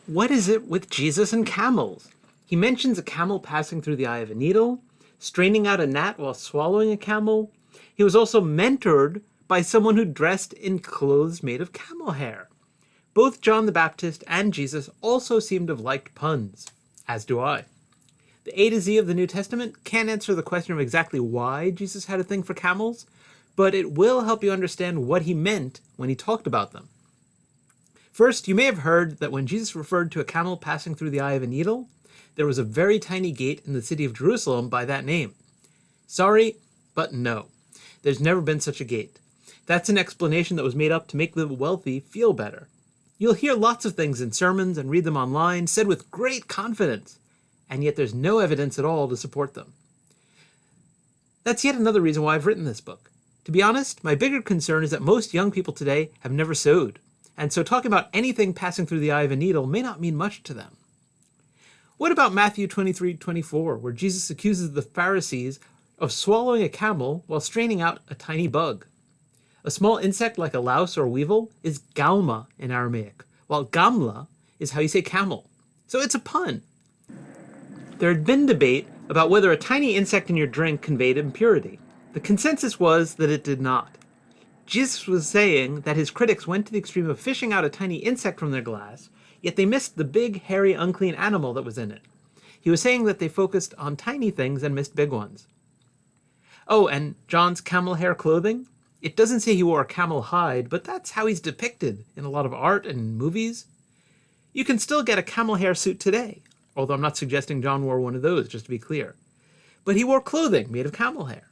What is it with Jesus and camels? He mentions a camel passing through the eye of a needle, straining out a gnat while swallowing a camel. He was also mentored by someone who dressed in clothes made of camel hair. Both John the Baptist and Jesus also seem to have liked puns, as do I. The A to Z of the New Testament can't answer the question of exactly why Jesus had a thing for camels, but it will help you understand what he meant when he talked about them. First, you may have heard that when Jesus referred to a camel passing through the eye of a needle, there was a very tiny gate in the city of Jerusalem by that name. Sorry, but no. There's never been such a gate. That's an explanation that was made up to make the wealthy feel better. You'll hear lots of things in sermons and read them online, said with great confidence, and yet there's no evidence at all to support them. That's yet another reason why I've written this book. To be honest, my bigger concern is that most young people today have never sewed, and so talking about anything passing through the eye of a needle may not mean much to them. What about Matthew 23:24, where Jesus accuses the Pharisees of swallowing a camel while straining out a tiny bug? A small insect like a louse or weevil is galma in Aramaic, while gamla is how you say camel. So it's a pun. There had been debate about whether a tiny insect in your drink conveyed impurity. The consensus was that it did not. Jesus was saying that his critics went to the extreme of fishing out a tiny insect from their glass, yet they missed the big, hairy, unclean animal that was in it. He was saying that they focused on tiny things and missed big ones. Oh, and John's camel hair clothing? It doesn't say he wore a camel hide, but that's how he's depicted in a lot of art and movies. You can still get a camel hair suit today, although I'm not suggesting John wore one of those, just to be clear. But he wore clothing made of camel hair.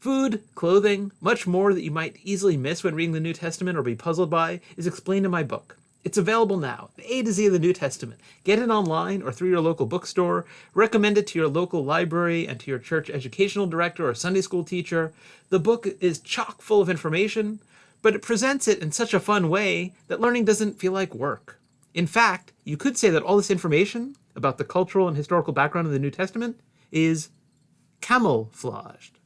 Food, clothing, much more that you might easily miss when reading the New Testament or be puzzled by is explained in my book. It's available now, the A to Z of the New Testament. Get it online or through your local bookstore. Recommend it to your local library and to your church educational director or Sunday school teacher. The book is chock full of information, but it presents it in such a fun way that learning doesn't feel like work. In fact, you could say that all this information about the cultural and historical background of the New Testament is camouflaged.